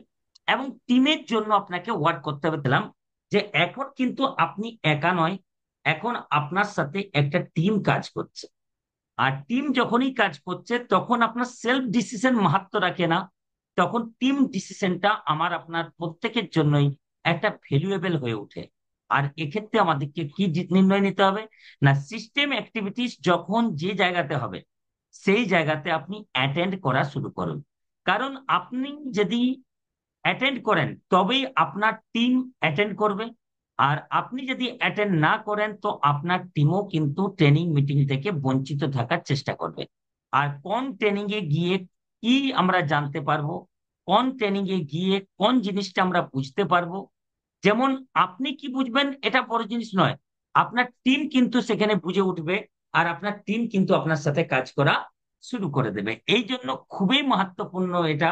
এবং টিমের জন্য আপনাকে ওয়ার্ক করতে হবে। দিলাম যে এখন কিন্তু আপনি একা নয়, এখন আপনার সাথে একটা টিম কাজ করছে। আর টিম যখনই কাজ করছে, তখন আপনার সেলফ ডিসিশন মাহাত্ম রাখে না, তখন টিম ডিসিশনটা আমার আপনার প্রত্যেকের জন্যই একটা ভ্যালুয়েবল হয়ে ওঠে। আর এক্ষেত্রে আমাদেরকে কি নির্ণয় নিতে হবে? না, সিস্টেম অ্যাক্টিভিটিস যখন যে জায়গাতে হবে, সেই জায়গাতে আপনি অ্যাটেন্ড করা শুরু করুন। কারণ আপনি যদি অ্যাটেন্ড করেন, তবেই আপনার টিম অ্যাটেন্ড করবে। আর আপনি যদি অ্যাটেন্ড না করেন, তো আপনার টিমও কিন্তু ট্রেনিং মিটিং থেকে বঞ্চিত থাকার চেষ্টা করবে। আর কোন ট্রেনিং এ গিয়ে কি আমরা জানতে পারবো, কোন ট্রেনিং এ গিয়ে কোন জিনিসটা আমরা বুঝতে পারবো, যেমন আপনি কি বুঝবেন এটা বড় জিনিস নয়, আপনার টিম কিন্তু সেখানে বুঝে উঠবে, আর আপনার টিম কিন্তু আপনার সাথে কাজ করা শুরু করে দেবে। এই জন্য খুবই মাহাত্মপূর্ণ এটা,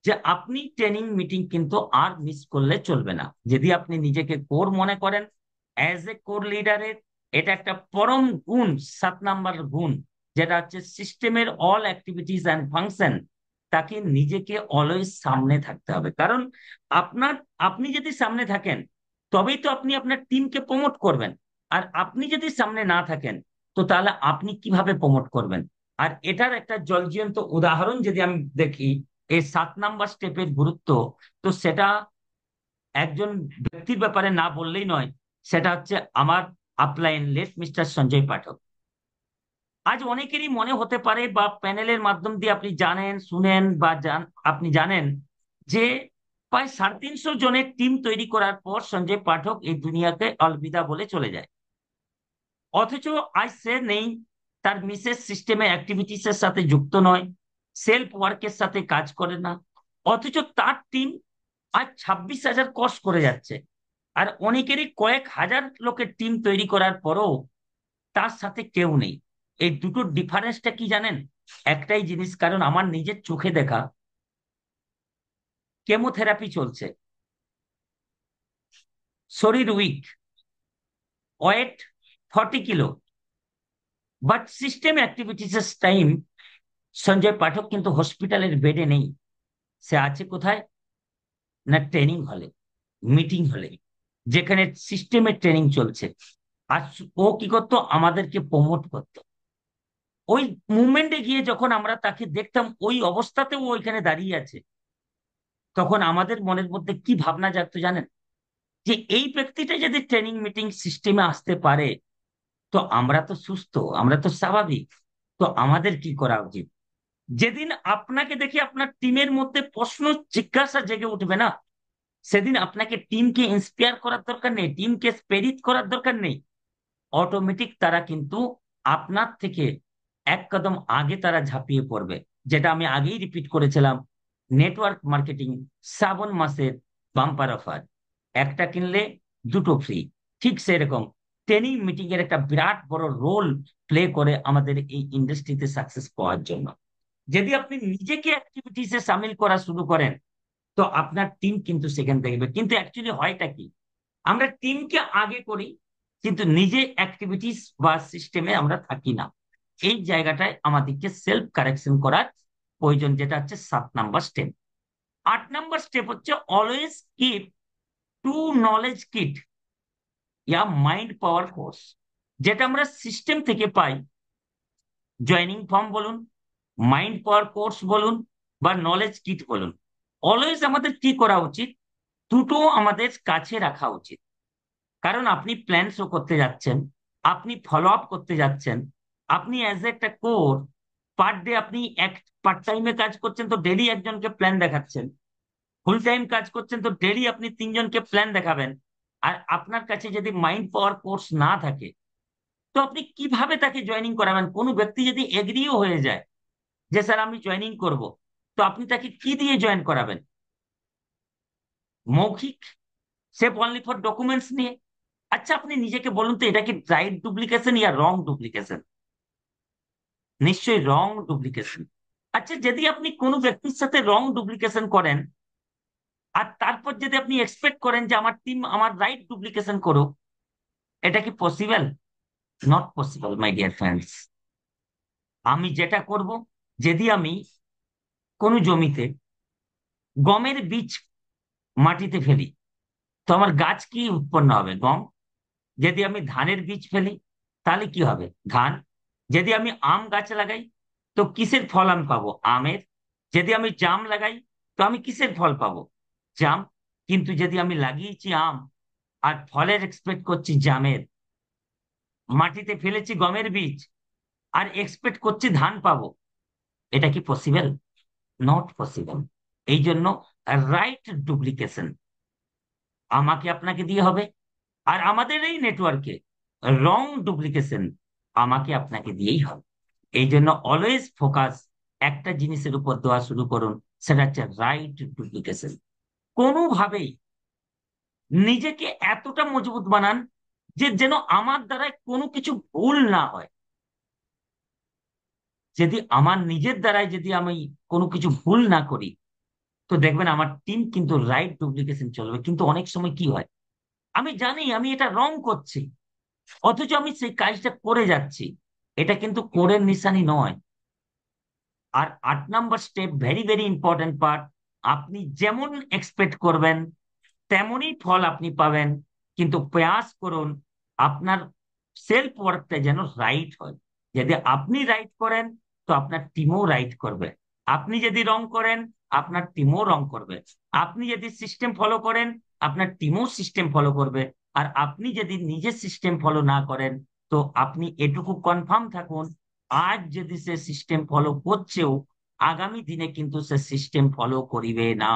যে আপনি ট্রেনিং মিটিং কিন্তু আর মিস করলে চলবে না। যদি আপনি নিজেকে কোর মনে করেন, অ্যাজ এ কোর লিডারের এটা একটা পরম গুণ, 7 নাম্বার গুণ, যেটা হচ্ছে সিস্টেমের অল অ্যাক্টিভিটিস অ্যান্ড ফাংশন, তাকে নিজেকে অলওয়েজ সামনে থাকতে হবে। কারণ আপনার আপনি যদি সামনে থাকেন, তবেই তো আপনি আপনার টিমকে প্রমোট করবেন। আর আপনি যদি সামনে না থাকেন, তো তাহলে আপনি কিভাবে প্রমোট করবেন? আর এটার একটা জলজ্যান্ত উদাহরণ যদি আমি দেখি, এই 7 নাম্বার স্টেপের গুরুত্ব, তো সেটা একজন ব্যক্তির ব্যাপারে না বললেই নয়, সেটা হচ্ছে আমার আপলাইন লেট মিস্টার সঞ্জয় পাঠক। আজ অনেকেরই মনে হতে পারে, বা প্যানেলের মাধ্যম দিয়ে আপনি জানেন, শুনেন, বা আপনি জানেন যে প্রায় 350 জনের টিম তৈরি করার পর সঞ্জয় পাঠক এই দুনিয়াকে অলবিদা বলে চলে যায়। অথচ আজ সে নেই, তার মিসেস সিস্টেমে অ্যাক্টিভিটিস এর সাথে যুক্ত নয়, সেলফ ওয়ার্কের সাথে কাজ করে না। অথচ তার টিম আজ 26,000 কস করে যাচ্ছে। আর অনেকেরই কয়েক হাজার লোকের টিম তৈরি করার পরও তার সাথে কেউ নেই। এই দুটোর ডিফারেন্সটা কি জানেন? একটাই জিনিস, কারণ আমার নিজের চোখে দেখা, কেমোথেরাপি চলছে, শরীর weak, weight 40 kilo, but system activities time Sanjay Pathak কিন্তু হসপিটালের বেডে নেই। সে আছে কোথায়? না ট্রেনিং হলে, মিটিং হলে, যেখানে সিস্টেমের ট্রেনিং চলছে। আর ও কি করতো? আমাদেরকে প্রমোট করতো। ওই মুভমেন্টে গিয়ে যখন আমরা তাকে দেখতাম ওই অবস্থাতেও ও ওইখানে দাঁড়িয়ে আছে, তখন আমাদের মনের মধ্যে কি ভাবনা জাগতো জানেন? যে এই ব্যক্তিটা যদি ট্রেনিং মিটিং সিস্টেমে আসতে পারে, তো আমরা তো সুস্থ, আমরা তো স্বাভাবিক, তো আমাদের কি করা উচিত? যেদিন আপনাকে দেখে আপনার টিমের মধ্যে প্রশ্ন জিজ্ঞাসা জেগে উঠবে না, সেদিন আপনাকে টিমকে ইন্সপায়ার করার দরকার নেই, টিমকে প্রেরিত করার দরকার নেই। অটোমেটিক তারা কিন্তু আপনার থেকে এক কদম আগে তারা ঝাঁপিয়ে পড়বে। যেটা আমি আগেই রিপিট করেছিলাম, নেটওয়ার্ক মার্কেটিং শ্রাবণ মাসের বাম্পার অফার, একটা কিনলে দুটো ফ্রি। ঠিক সেরকম ট্রেনিং মিটিং এর একটা বিরাট বড় রোল প্লে করে আমাদের এই ইন্ডাস্ট্রিতে সাকসেস পাওয়ার জন্য। যদি আপনি নিজেকে অ্যাক্টিভিটিসে সামিল করা শুরু করেন, তো আপনার টিম কিন্তু সেখানে দেখবে। কিন্তু অ্যাকচুয়ালি হয়টা কি? আমরা টিমকে আগে করি, কিন্তু নিজে অ্যাক্টিভিটিস বা সিস্টেমে আমরা থাকি না। এই জায়গাটায় আমাদেরকে সেলফ কারেকশন করার প্রয়োজন, যেটা হচ্ছে 7 নাম্বার স্টেপ। 8 নাম্বার স্টেপ হচ্ছে always keep to knowledge kit yeah mind power course, যেটা আমরা সিস্টেম থেকে পাই। জয়নিং ফর্ম বলুন, মাইন্ড পাওয়ার কোর্স বলুন, বা নলেজ কিট বলুন, অলওয়েজ আমাদের কি করা উচিত? দুটো আমাদের কাছে রাখা উচিত। কারণ আপনি প্ল্যান শো করতে যাচ্ছেন, আপনি ফলো আপ করতে যাচ্ছেন, আপনি অ্যাজ একটা কোর পার ডে আপনি এক পার্ট টাইমে কাজ করছেন তো ডেলি একজনকে প্ল্যান দেখাচ্ছেন, ফুল টাইম কাজ করছেন তো ডেলি আপনি 3জনকে প্ল্যান দেখাবেন। আর আপনার কাছে যদি মাইন্ড পাওয়ার কোর্স না থাকে, তো আপনি কিভাবে তাকে জয়েনিং করাবেন? কোনো ব্যক্তি যদি এগ্রিও হয়ে যায় যে স্যার আমি জয়েনিং করব, তো আপনি তাকে কি দিয়ে জয়েন করাবেন? মৌখিক? সে অনলি ফর ডকুমেন্টস নিয়ে? আচ্ছা আপনি নিজেকে বলুন তো, এটা কি রাইট ডুপ্লিকেশন ইয়া রং ডুপ্লিকেশন? নিশ্চয়ই রং ডুপ্লিকেশন। আচ্ছা যদি আপনি কোনো ব্যক্তির সাথে রং ডুপ্লিকেশন করেন, আর তারপর যদি আপনি এক্সপেক্ট করেন যে আমার টিম আমার রাইট ডুপ্লিকেশন করুক, এটা কি possible? Not possible my dear friends. আমি যেটা করব, যদি আমি কোনো জমিতে গমের বীজ মাটিতে ফেলি, তো আমার গাছ কি উৎপন্ন হবে? গম। যদি আমি ধানের বীজ ফেলি, তাহলে কি হবে? ধান। যদি আমি আম গাছ লাগাই, তো কিসের ফল আমি পাবো? আমের। যদি আমি জাম লাগাই, তো আমি কিসের ফল পাবো? জাম। কিন্তু যদি আমি লাগিয়েছি আম আর ফলের এক্সপেক্ট করছি জামের, মাটিতে ফেলেছি গমের বীজ আর এক্সপেক্ট করছি ধান পাবো, এটা কি পসিবল? Not possible. এই জন্য রাইট ডুপ্লিকেশন আমাকে আপনাকে দিয়ে হবে। আর আমাদের এই নেটওয়ার্কে রং ডুপ্লিকেশন আমাকে আপনাকে দিয়েই হবে। এই জন্য অলওয়েজ ফোকাস একটা জিনিসের উপর দেওয়া শুরু করুন, সেটা হচ্ছে রাইট ডুপ্লিকেশন। কোনোভাবেই নিজেকে এতটা মজবুত বানান যে যেন আমার দ্বারা কোনো কিছু ভুল না হয়। যদি আমার নিজের দ্বারাই যদি আমি কোনো কিছু ভুল না করি, তো দেখবেন আমার টিম কিন্তু রাইট ডুপ্লিকেশন চলবে। কিন্তু অনেক সময় কি হয়, আমি জানি আমি এটা রং করছি, অথচ আমি সেই কাজটা করে যাচ্ছি। এটা কিন্তু কোরের নিশানি নয়। আর 8 number step very very important part. আপনি যেমন এক্সপেক্ট করবেন তেমনই ফল আপনি পাবেন, কিন্তু প্রয়াস করুন আপনার সেলফ ওয়ার্কটা যেন রাইট হয়। যদি আপনি রাইট করেন, তো আপনার টিমও রাইট করবে। আপনি যদি রং করেন, আপনার টিমও রং করবে। আপনি যদি সিস্টেম ফলো করেন, আপনার টিমও সিস্টেম ফলো করবে। আর আপনি যদি নিজের সিস্টেম ফলো না করেন, তো আপনি এটুকু কনফার্ম থাকুন, আজ যদি সে সিস্টেম ফলো করছেও, আগামী দিনে কিন্তু সে সিস্টেম ফলো করিবে না।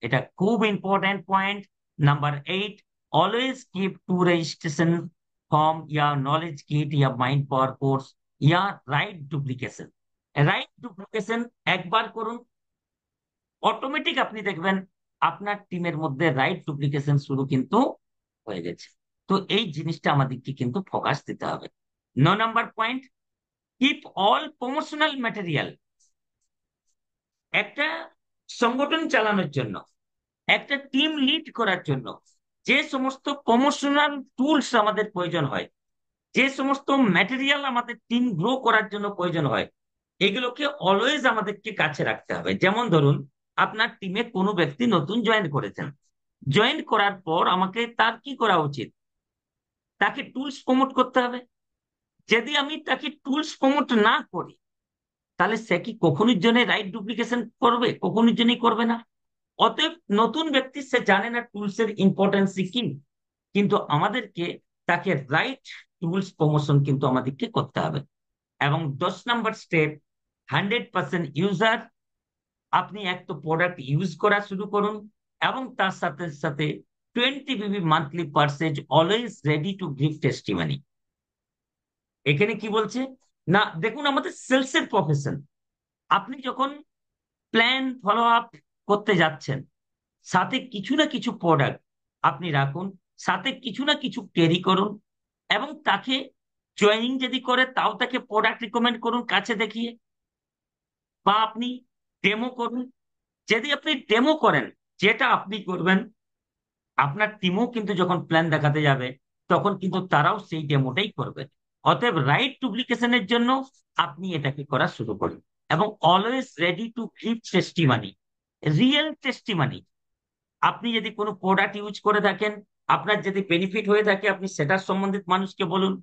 এটা খুব important point. Number 8, always keep two registration form या नॉलेज किट या माइंड पावर कोर्स या রাইট ডুপ্লিকেশন। রাইট ডুপ্লিকেশন একবার করুন, অটোমেটিক আপনি দেখবেন আপনার টিমের মধ্যে রাইট ডুপ্লিকেশন শুরু কিন্তু হয়ে গেছে। তো এই জিনিসটা আমাদেরকে কিন্তু ফোকাস দিতে হবে। 9 number point, keep all promotional material. একটা সংগঠন চালানোর জন্য, একটা টিম লিড করার জন্য যে সমস্ত প্রমোশনাল টুলস আমাদের প্রয়োজন হয়, যে সমস্ত ম্যাটেরিয়াল আমাদের টিম গ্রো করার জন্য প্রয়োজন হয়, এগুলোকে অলওয়েজ আমাদেরকে কাছে রাখতে হবে। যেমন ধরুন, আপনার টিমে কোনো ব্যক্তি নতুন জয়েন করেছেন, জয়েন করার পর আমাকে তার কি করা উচিত? তাকে টুলস প্রমোট করতে হবে। যদি আমি তাকে টুলস প্রমোট না করি, তাহলে সে কি কখনোর জন্য রাইট ডুপ্লিকেশন করবে? কখনোর জন্যই করবে না। অতএব নতুন ব্যক্তি সে জানে না টুলস এর ইম্পর্টেন্স কি, কিন্তু আমাদেরকে তাকে রাইট টুলস প্রমোশন কিন্তু আমাদেরকে করতে হবে। এবং 10 নম্বর স্টেপ, 100% ইউজার। আপনি এক তো প্রোডাক্ট ইউজ করা শুরু করুন, এবং তার সাথে সাথে 20 BB monthly purchase always ready to give testimony. এখানে কি বলছে না, দেখুন আমাদের সেলস এর প্রফেশন। আপনি যখন প্ল্যান ফলো আপ করতে যাচ্ছেন, সাথে কিছু না কিছু প্রোডাক্ট আপনি রাখুন, সাথে কিছু না কিছু ক্যারি করুন, এবং তাকে জয়েনিং যদি করে তাও তাকে প্রোডাক্ট রিকমেন্ড করুন কাছে দেখিয়ে, বা আপনি ডেমো করুন। যদি আপনি ডেমো করেন, যেটা আপনি করবেন, আপনার টিমও কিন্তু যখন প্ল্যান দেখাতে যাবে, তখন কিন্তু তারাও সেই ডেমোটাই করবে। অতএব রাইট ডুপ্লিকেশনের জন্য আপনি এটাকে করা শুরু করুন, এবং always ready to give testimony, real testimony. আপনি যদি কোনো প্রোডাক্ট ইউজ করে থাকেন, আপনার যদি বেনিফিট হয়ে থাকে, আপনি সেটার সম্বন্ধিত মানুষকে বলুন।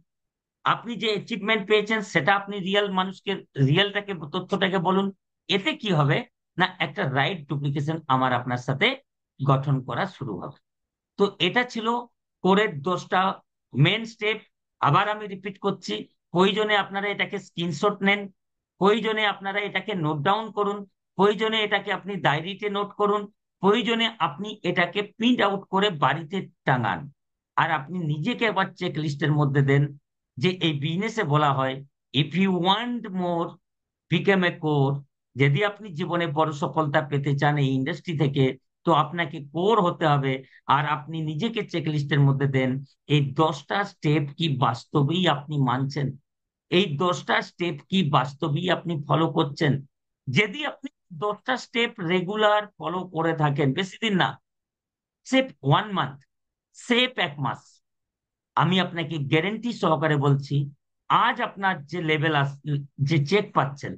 আপনি যে অ্যাচিভমেন্ট পেয়েছেন সেটা আপনি রিয়েল মানুষকে, রিয়েলটাকে, তথ্যটাকে বলুন। এতে কি হবে না, একটা রাইট ডুপ্লিকেশন আমার আপনার সাথে গঠন করা শুরু হবে। তো এটা ছিল কোরের 10টা মেন স্টেপ। আবার আমি রিপিট করছি, প্রয়োজনে আপনারা এটাকে স্ক্রিনশট নেন, প্রয়োজনে আপনারা এটাকে নোট ডাউন করুন, প্রয়োজনে এটাকে আপনি ডায়েরিতে নোট করুন, প্রয়োজনে আপনি এটাকে প্রিন্ট আউট করে বাড়িতে টাঙান। আর আপনি নিজেকে আবার চেক লিস্টের মধ্যে দেন, যে এই বিজনেসে বলা হয়, if you want more became a core. যদি আপনি জীবনে বড় সফলতা পেতে চান এই ইন্ডাস্ট্রি থেকে, তো আপনাকে কোর হতে হবে। আর আপনি নিজেকে চেক লিস্টের মধ্যে দেন, এই 10টা স্টেপ কি বাস্তবেই আপনি মানছেন? এই 10টা স্টেপ কি বাস্তবেই আপনি ফলো করছেন? যদি আপনি 10টা স্টেপ রেগুলার ফলো করে থাকেন, বেশি দিন না, সেফ 1 মান্থ, সেফ 1 মাস, আমি আপনাকে গ্যারেন্টি সহকারে বলছি, আজ আপনার যে লেভেল যে চেক পাচ্ছেন,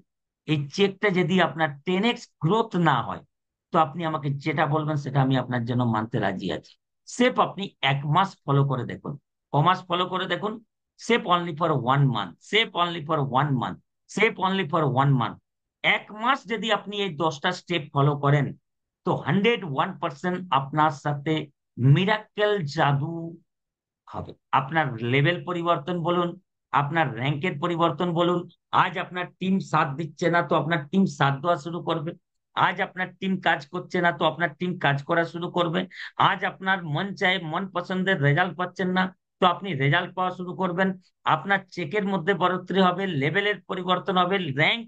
এই চেকটা যদি আপনার 10x গ্রোথ না হয়, তো আপনি আমাকে যেটা বলবেন সেটা আমি আপনার জন্য মানতে রাজি আছি। সেপ আপনি 1 মাস ফলো করে দেখুন, কমাস ফলো করে দেখুন। Shape only for 1 month, shape only for 1 month, shape only for 1 month. 1 মাস যদি আপনি এই 10টা স্টেপ ফলো করেন, তো 101% আপনার সাথে মিরাক্কেল জাদু হবে। আপনার লেভেল পরিবর্তন বলুন, আপনার র্যাঙ্কের পরিবর্তন বলুন। আজ আপনার টিম সাথ দিচ্ছে না, তো আপনার টিম সাথ দেওয়া শুরু করবে। আজ আপনার টিম কাজ করছে না, তো আপনার টিম কাজ করা শুরু করবে। আজ আপনার মন চায়, মন পছন্দের রেজাল্ট পাচ্ছেন না, তো আপনি রেজাল্ট পাওয়া শুরু করবেন। আপনার চেকের মধ্যে বড়োত্তরি হবে, লেভেলের পরিবর্তন হবে, র্যাঙ্ক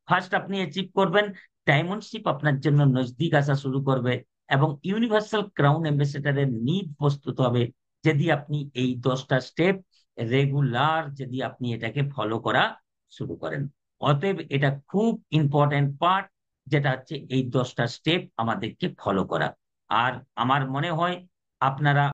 ফার্স্ট আপনি অ্যাচিভ করবেন। ডায়মন্ডশিপ আপনার জন্য নজদিক আসা শুরু করবে, এবং ইউনিভার্সাল ক্রাউন অ্যাম্বাসেডারের নিড প্রস্তুত হবে, যদি আপনি এই 10টা স্টেপ রেগুলার, যদি আপনি এটাকে ফলো করা শুরু করেন। অতএব এটা খুব ইম্পর্টেন্ট পার্ট, যেটা হচ্ছে এই 10টা স্টেপ আমাদেরকে ফলো করা। আর আমার মনে হয় আপনারা